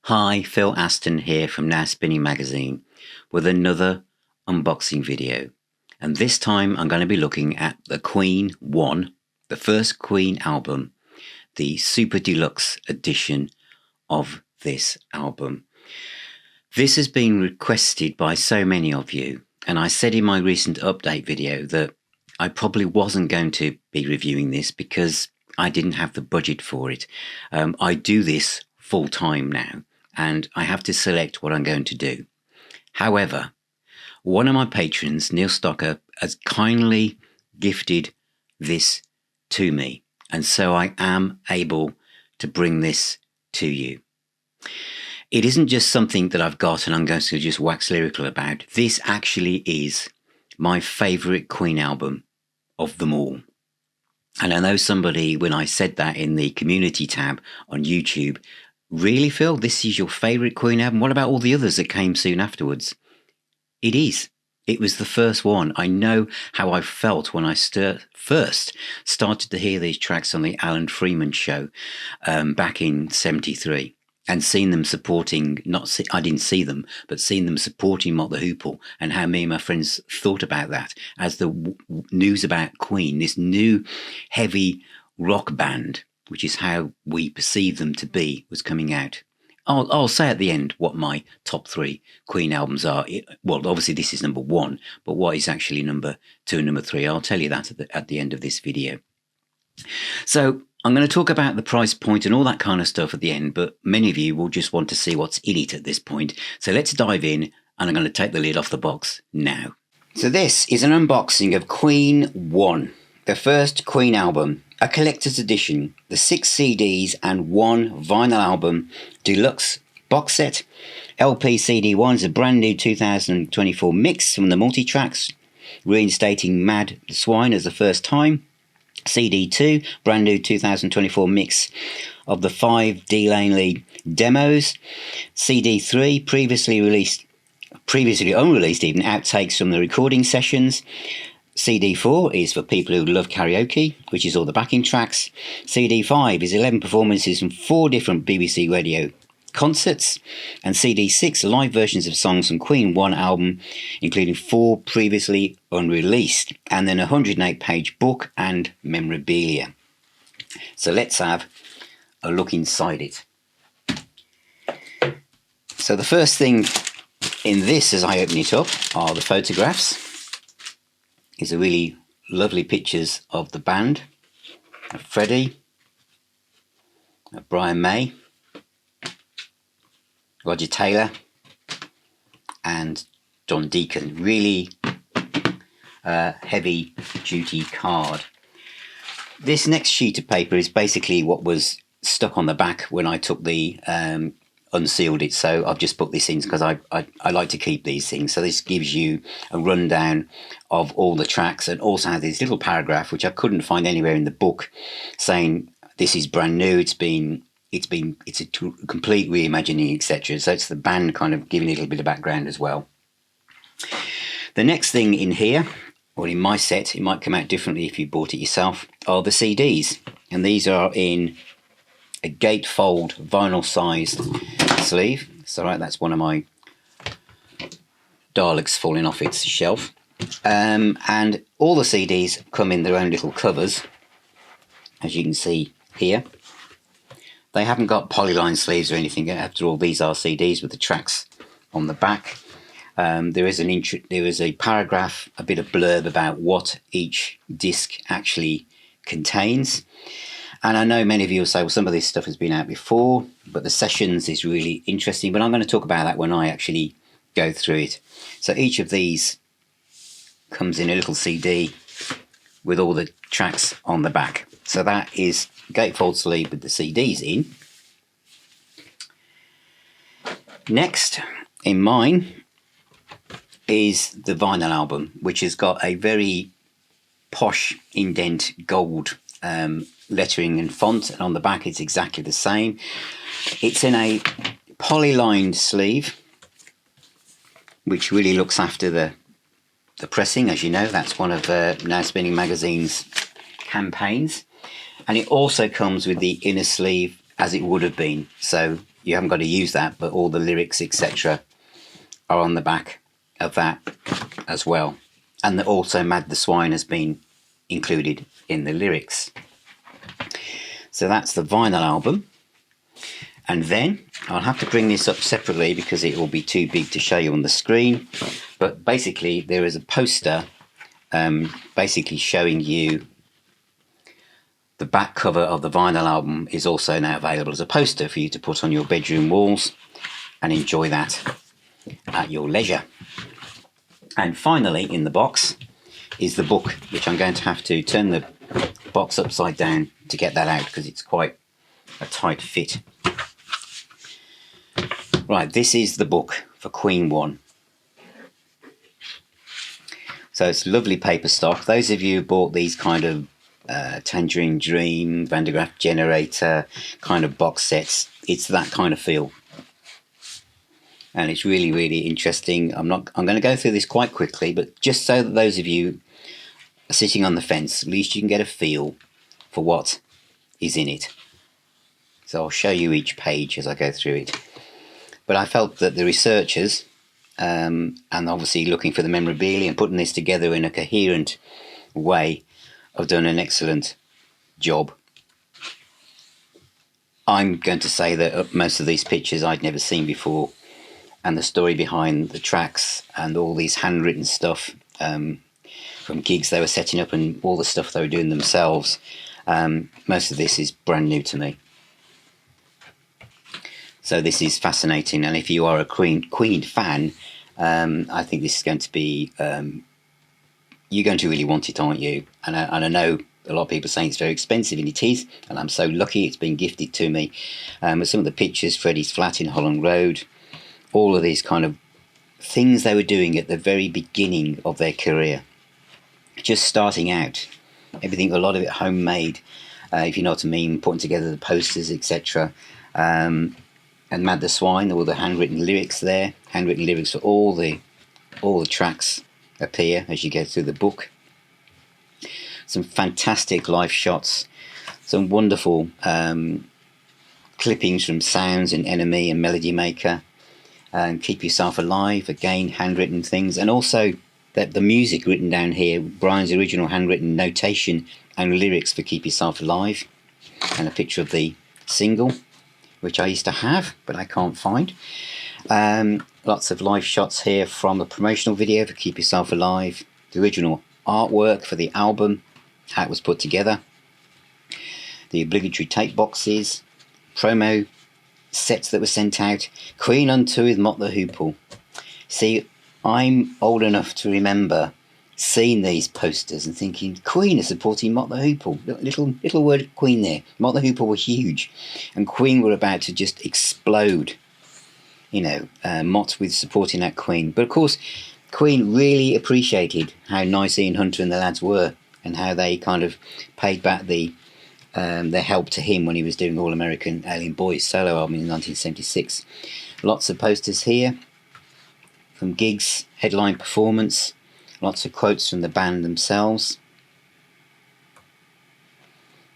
Hi, Phil Aston here from Now Spinning Magazine with another unboxing video. And this time I'm going to be looking at the Queen 1, the first Queen album, the Super Deluxe edition of this album. This has been requested by so many of you, and I said in my recent update video that I probably wasn't going to be reviewing this because I didn't have the budget for it. I do this full time now, and I have to select what I'm going to do. However, one of my patrons, Neil Stocker, has kindly gifted this to me, and so I am able to bring this to you. It isn't just something that I've got and I'm going to just wax lyrical about. This actually is my favourite Queen album of them all. And I know somebody, when I said that in the community tab on YouTube, really, Phil, this is your favourite Queen album? What about all the others that came soon afterwards? It is. It was the first one. I know how I felt when I first started to hear these tracks on the Alan Freeman show back in '73. And seen them supporting, I didn't see them, but seen them supporting Mott the Hoople, and how me and my friends thought about that as the news about Queen, this new heavy rock band, which is how we perceive them to be, was coming out. I'll say at the end what my top 3 Queen albums are. Well, obviously this is number 1, but what is actually number 2 and number 3? I'll tell you that at the end of this video. So I'm going to talk about the price point and all that kind of stuff at the end, but many of you will just want to see what's in it at this point. So let's dive in, and I'm going to take the lid off the box now. So this is an unboxing of Queen 1, the first Queen album, a collector's edition, the 6 CDs and 1 vinyl album, deluxe box set. LP CD1 is a brand new 2024 mix from the multi-tracks, reinstating Mad the Swine as the first time. CD2, brand new 2024 mix of the 5 D Langley demos. CD3, previously unreleased even, outtakes from the recording sessions. CD4 is for people who love karaoke, which is all the backing tracks. CD5 is 11 performances from 4 different BBC radio concerts, and CD6 live versions of songs from Queen 1 album, including 4 previously unreleased, and then a 108-page book and memorabilia. So let's have a look inside it. So the first thing in this, as I open it up, are the photographs. These are really lovely pictures of the band, of Freddie, of Brian May, Roger Taylor and John Deacon. Really heavy duty card. This next sheet of paper is basically what was stuck on the back when I took the unsealed it. So I've just put this in because I like to keep these things. So this gives you a rundown of all the tracks, and also has this little paragraph which I couldn't find anywhere in the book saying this is brand new, it's a complete reimagining, etc. So it's the band kind of giving a little bit of background as well. The next thing in here, or in my set, it might come out differently if you bought it yourself, are the CDs. And these are in a gatefold vinyl sized sleeve. It's all right, that's one of my Daleks falling off its shelf. And all the CDs come in their own little covers, as you can see here. They haven't got polyline sleeves or anything. After all, these are CDs with the tracks on the back. There is a paragraph, a bit of blurb about what each disc actually contains. And I know many of you will say, well, some of this stuff has been out before, but the sessions is really interesting. But I'm going to talk about that when I actually go through it. So each of these comes in a little CD with all the tracks on the back. So that is gatefold sleeve with the CDs in. Next in mine is the vinyl album, which has got a very posh indent gold lettering and font, and on the back it's exactly the same. It's in a poly-lined sleeve, which really looks after the pressing. As you know, that's one of Now Spinning Magazine's campaigns. And it also comes with the inner sleeve as it would have been. So you haven't got to use that, but all the lyrics, etc., are on the back of that as well. And also Mad the Swine has been included in the lyrics. So that's the vinyl album. And then I'll have to bring this up separately because it will be too big to show you on the screen. But basically there is a poster basically showing you the back cover of the vinyl album is also now available as a poster for you to put on your bedroom walls and enjoy that at your leisure. And finally in the box is the book, which I'm going to have to turn the box upside down to get that out because it's quite a tight fit. Right, this is the book for Queen 1. So it's lovely paper stock. Those of you who bought these kind of Tangerine Dream, Van de Graaff Generator kind of box sets, it's that kind of feel. And it's really, really interesting. I'm going to go through this quite quickly, but just so that those of you are sitting on the fence, at least you can get a feel for what is in it. So I'll show you each page as I go through it. But I felt that the researchers, and obviously looking for the memorabilia and putting this together in a coherent way, have done an excellent job. I'm going to say that most of these pictures I'd never seen before, and the story behind the tracks and all these handwritten stuff from gigs they were setting up and all the stuff they were doing themselves, most of this is brand new to me. So this is fascinating, and if you are a Queen fan, I think this is going to be, you're going to really want it, aren't you? And I know a lot of people are saying it's very expensive, and it is, and I'm so lucky it's been gifted to me. With some of the pictures, Freddie's flat in Holland Road, all of these kind of things they were doing at the very beginning of their career, just starting out, everything, a lot of it homemade, if you know what I mean, putting together the posters, etc. And Mad the Swine, all the handwritten lyrics there, handwritten lyrics for all the tracks appear as you go through the book. Some fantastic live shots, some wonderful clippings from Sounds and Enemy and Melody Maker, and Keep Yourself Alive, again handwritten things, and also the music written down here, Brian's original handwritten notation and lyrics for Keep Yourself Alive, and a picture of the single, which I used to have, but I can't find. Lots of live shots here from the promotional video for Keep Yourself Alive, the original artwork for the album, how it was put together, the obligatory tape boxes, promo sets that were sent out, Queen on tour with Mott the Hoople. See, I'm old enough to remember seeing these posters and thinking, Queen is supporting Mott the Hoople. Little word Queen there. Mott the Hoople were huge, and Queen were about to just explode. You know, Mott with supporting that Queen. But of course, Queen really appreciated how nice Ian Hunter and the lads were, and how they kind of paid back their help to him when he was doing All American Alien Boys solo album in 1976. Lots of posters here from gigs, headline performance, lots of quotes from the band themselves.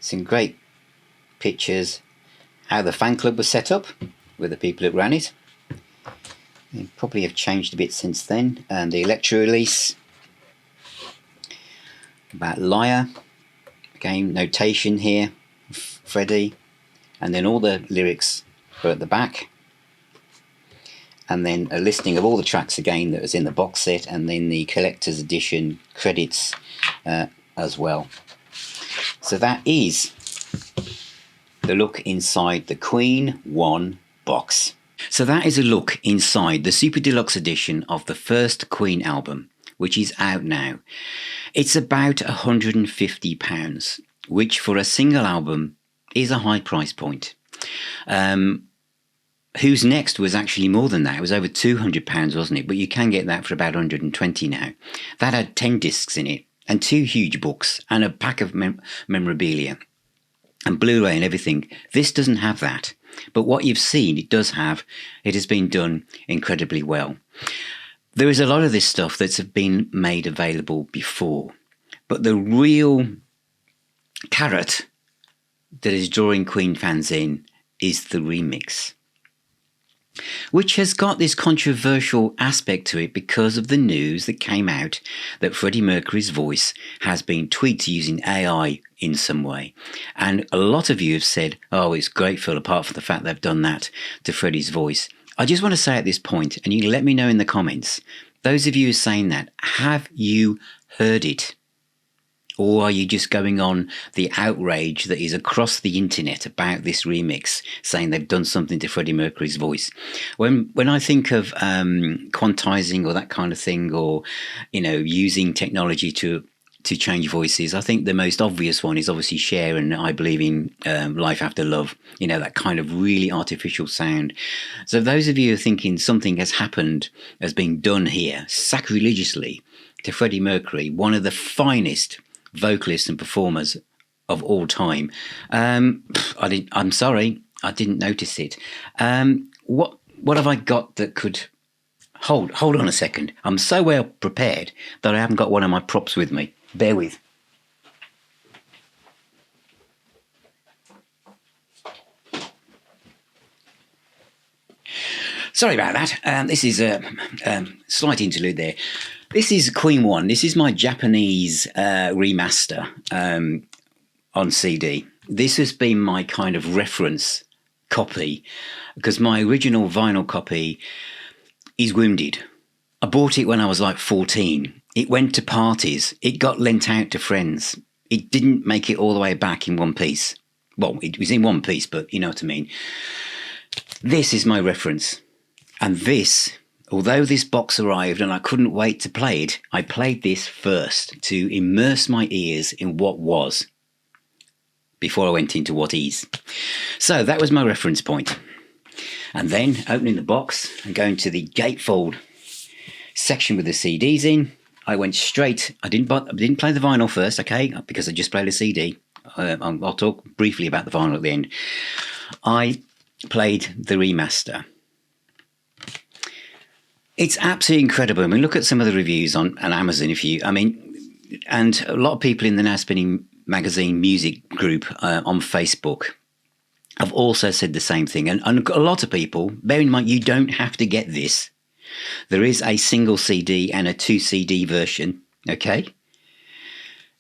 Some great pictures, how the fan club was set up with the people that ran it. They probably have changed a bit since then. And the Electro release about Liar, again notation here, Freddie, and then all the lyrics are at the back, and then a listing of all the tracks again that was in the box set, and then the collector's edition credits as well. So that is the look inside the Queen 1 box. So that is a look inside the Super Deluxe edition of the first Queen album, which is out now. It's about £150, which for a single album is a high price point. Who's Next was actually more than that. It was over £200, wasn't it? But you can get that for about £120 now. That had 10 discs in it, and 2 huge books, and a pack of memorabilia, and Blu-ray and everything. This doesn't have that. But what you've seen, it does have. It has been done incredibly well. There is a lot of this stuff that's been made available before. But the real carrot that is drawing Queen fans in is the remix. which has got this controversial aspect to it because of the news that came out that Freddie Mercury's voice has been tweaked using AI in some way. And a lot of you have said, oh, it's grateful apart from the fact they've done that to Freddie's voice. I just want to say at this point, and you can let me know in the comments, those of you who are saying that, have you heard it? Or are you just going on the outrage that is across the internet about this remix, saying they've done something to Freddie Mercury's voice? When I think of quantizing or that kind of thing, or using technology to change voices, I think the most obvious one is obviously Cher and I Believe in Life After Love. That kind of really artificial sound. So those of you who are thinking something has been done here sacrilegiously to Freddie Mercury, one of the finest vocalists and performers of all time. I'm sorry, I didn't notice it. What have I got that could hold on a second? I'm so well prepared that I haven't got one of my props with me. Bear with. Sorry about that. This is a slight interlude there. This is Queen 1. This is my Japanese remaster on CD. This has been my kind of reference copy because my original vinyl copy is wounded. I bought it when I was like 14. It went to parties. It got lent out to friends. It didn't make it all the way back in one piece. Well, it was in one piece, but you know what I mean. This is my reference. And this, although this box arrived and I couldn't wait to play it, I played this first to immerse my ears in what was before I went into what is. So that was my reference point. And then opening the box and going to the gatefold section with the CDs in, I went straight. I didn't play the vinyl first, okay, because I just played a CD. I'll talk briefly about the vinyl at the end. I played the remaster. It's absolutely incredible. I mean, look at some of the reviews on Amazon. And a lot of people in the Now Spinning Magazine music group on Facebook have also said the same thing. And a lot of people, bear in mind, you don't have to get this. There is a single CD and a 2 CD version, okay?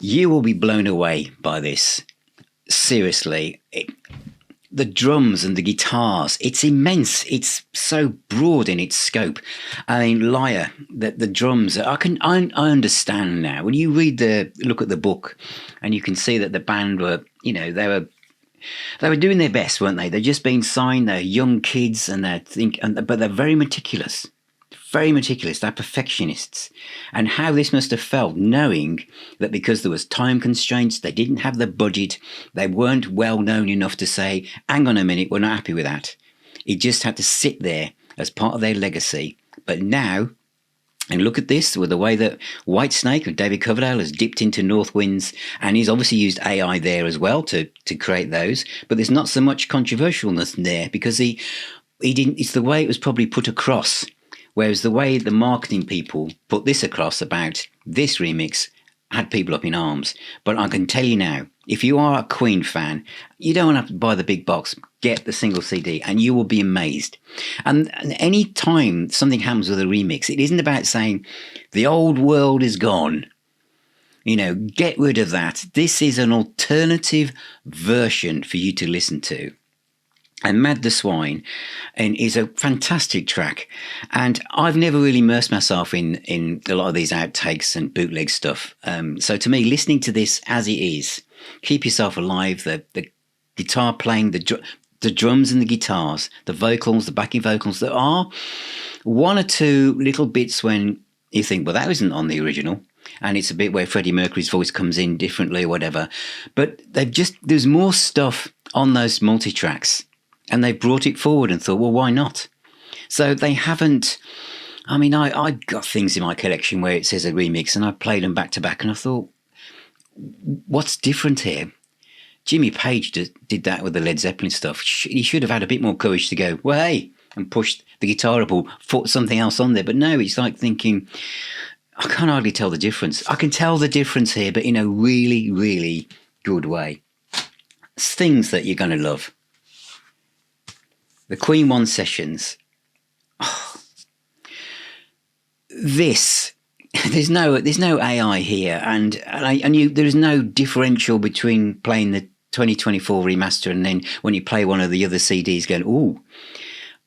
You will be blown away by this. Seriously. The drums and the guitars, it's immense. It's so broad in its scope. I mean, Liar, the drums, I understand now. When you look at the book and you can see that the band were, they were doing their best, weren't they? They're just being signed, they're young kids but they're very meticulous. Very meticulous, they're perfectionists. And how this must have felt, knowing that because there was time constraints, they didn't have the budget, they weren't well known enough to say, hang on a minute, we're not happy with that. It just had to sit there as part of their legacy. But now, and look at this, with the way that Whitesnake of David Coverdale has dipped into North Winds, and he's obviously used AI there as well to create those, but there's not so much controversialness there because he didn't, it's the way it was probably put across. Whereas the way the marketing people put this across about this remix had people up in arms. But I can tell you now, if you are a Queen fan, you don't have to buy the big box. Get the single CD and you will be amazed. And any time something happens with a remix, it isn't about saying the old world is gone. Get rid of that. This is an alternative version for you to listen to. And Mad the Swine is a fantastic track. And I've never really immersed myself in a lot of these outtakes and bootleg stuff. So to me, listening to this as it is, keep yourself alive, the guitar playing, the drums and the guitars, the vocals, the backing vocals, there are one or two little bits when you think, well, that isn't on the original. And it's a bit where Freddie Mercury's voice comes in differently or whatever. But there's more stuff on those multi-tracks. And they brought it forward and thought, well, why not? So they haven't. I mean, I got things in my collection where it says a remix and I played them back to back and I thought, what's different here? Jimmy Page did that with the Led Zeppelin stuff. He should have had a bit more courage to go, well, hey, and pushed the guitar up or put something else on there. But no, it's like thinking, I can't hardly tell the difference. I can tell the difference here, but in a really, really good way. It's things that you're going to love. The Queen 1 sessions this there's no AI here, and there's no differential between playing the 2024 remaster and then when you play one of the other CDs, going, "Ooh,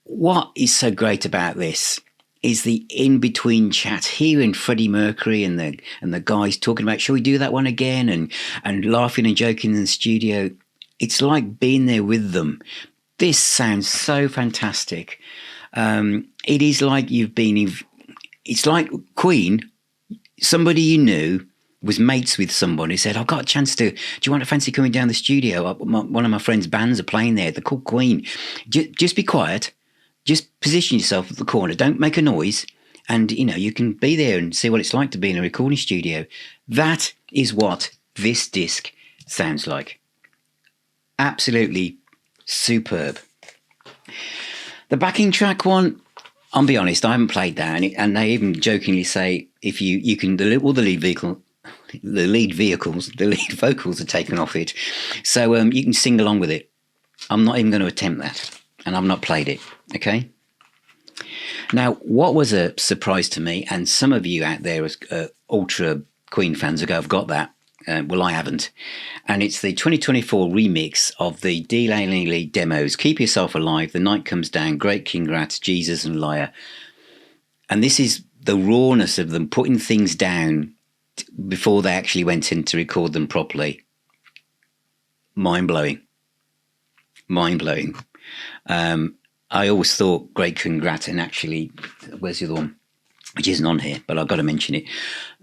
what is so great about this?" Is the in-between chat, hearing Freddie Mercury and the guys talking about, "Shall we do that one again?" and laughing and joking in the studio. It's like being there with them. This sounds so fantastic. It is like it's like Queen. Somebody you knew was mates with somebody, said, "I've got a chance do you want to fancy coming down the studio? One of my friend's bands are playing there. They're called Queen. Just be quiet. Just position yourself at the corner. Don't make a noise. And, you can be there and see what it's like to be in a recording studio." That is what this disc sounds like. Absolutely superb. The backing track one, I'll be honest, I haven't played that. And they even jokingly say, if you can, the lead vocals are taken off it. So you can sing along with it. I'm not even going to attempt that. And I've not played it. Okay. Now, what was a surprise to me, and some of you out there as ultra Queen fans have got that. Well, I haven't. And it's the 2024 remix of the D. Laney demos, Keep Yourself Alive, The Night Comes Down, Great King Rat, Jesus and Liar. And this is the rawness of them putting things down before they actually went in to record them properly. Mind-blowing. Mind-blowing. I always thought Great King Rat, and actually, where's the other one? Which isn't on here, but I've got to mention it.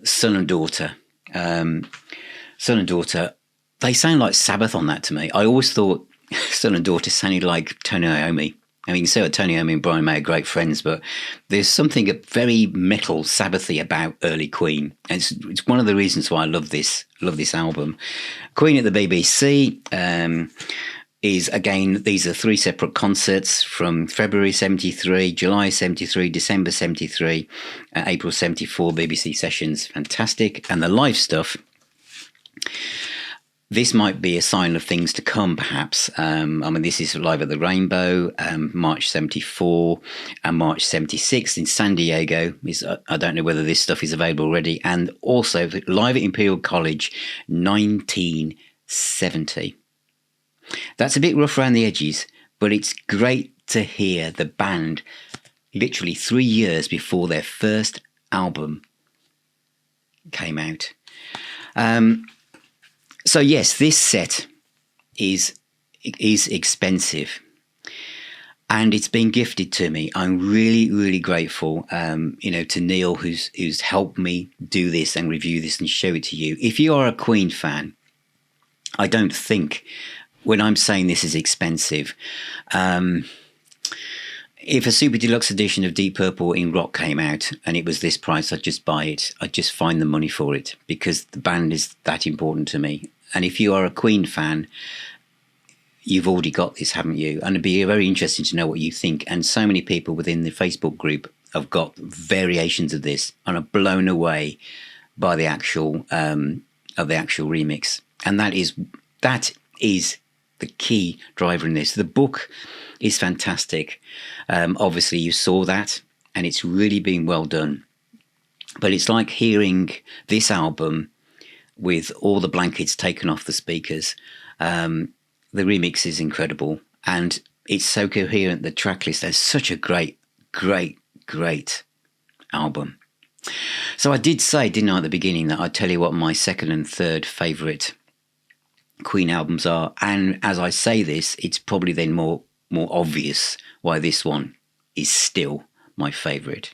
Son and Daughter. Son and Daughter, they sound like Sabbath on that to me. I always thought Son and Daughter sounded like Tony Iommi. I mean, you can say that Tony Iommi and Brian May are great friends, but there's something very metal, Sabbathy about early Queen. And it's one of the reasons why I love this album. Queen at the BBC is, again, these are 3 separate concerts from February 73, July 73, December 73, April 74, BBC sessions. Fantastic. And the live stuff, this might be a sign of things to come, perhaps. This is live at the Rainbow, March 74 and March 76 in San Diego. I don't know whether this stuff is available already. And also live at Imperial College, 1970. That's a bit rough around the edges, but it's great to hear the band literally 3 years before their first album came out. So yes, this set is expensive, and it's been gifted to me. I'm really, really grateful, to Neal, who's helped me do this and review this and show it to you. If you are a Queen fan, I don't think when I'm saying this is expensive, if a Super Deluxe edition of Deep Purple in Rock came out and it was this price, I'd just buy it. I'd just find the money for it because the band is that important to me. And if you are a Queen fan, you've already got this, haven't you? And it'd be very interesting to know what you think. And so many people within the Facebook group have got variations of this and are blown away by the actual remix. And that is the key driver in this. The book is fantastic. Obviously, you saw that, and it's really been well done. But it's like hearing this album with all the blankets taken off the speakers. The remix is incredible, and it's so coherent. The track list is such a great, great, great album. So I did say, didn't I, at the beginning, that I'd tell you what my second and third favourite Queen albums are. And as I say this, it's probably then more obvious why this one is still my favourite.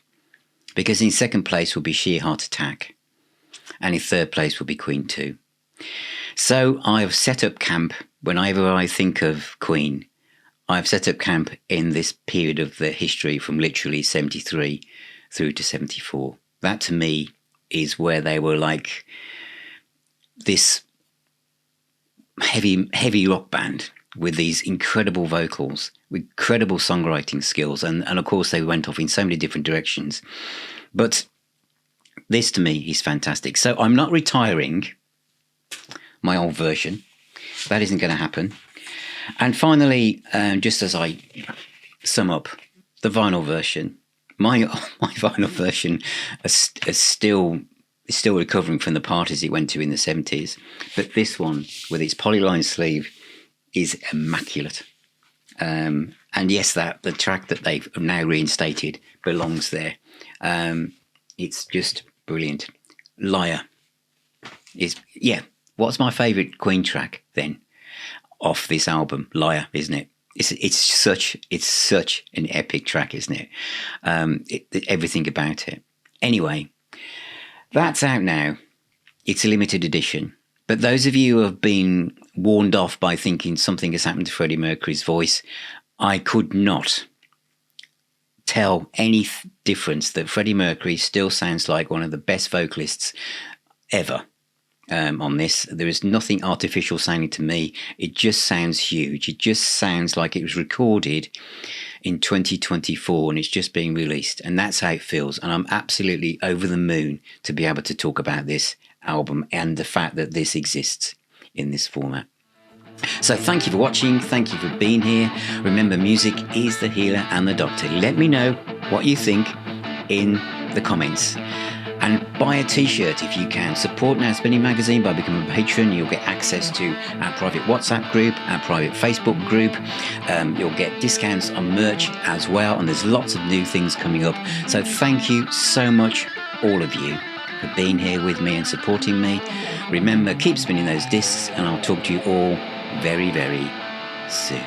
Because in second place will be Sheer Heart Attack, and in third place will be Queen 2. So I've set up camp. Whenever I think of Queen, I've set up camp in this period of the history from literally 73 through to 74. That to me is where they were like this heavy rock band with these incredible vocals, with incredible songwriting skills. And of course, they went off in so many different directions. But this to me is fantastic. So I'm not retiring my old version. That isn't going to happen. And finally, just as I sum up, the vinyl version, my vinyl version is still recovering from the parties it went to in the 70s. But this one, with its polyline sleeve, is immaculate. And yes, that the track that they've now reinstated belongs there. It's just brilliant. Liar is, yeah. What's my favourite Queen track then off this album? Liar, isn't it? It's such an epic track, isn't it? Everything about it. Anyway, that's out now. It's a limited edition. But those of you who have been warned off by thinking something has happened to Freddie Mercury's voice, I could not tell any difference that Freddie Mercury still sounds like one of the best vocalists ever. On this, there is nothing artificial sounding to me. It just sounds huge. It just sounds like it was recorded in 2024 and it's just being released, and that's how it feels. And I'm absolutely over the moon to be able to talk about this album and the fact that this exists in this format. So thank you for watching. Thank you for being here. Remember, music is the healer and the doctor. Let me know what you think in the comments. And buy a t-shirt if you can. Support Now Spinning Magazine by becoming a patron. You'll get access to our private WhatsApp group, our private Facebook group. You'll get discounts on merch as well. And there's lots of new things coming up. So thank you so much, all of you, for being here with me and supporting me. Remember, keep spinning those discs, and I'll talk to you all very, very soon.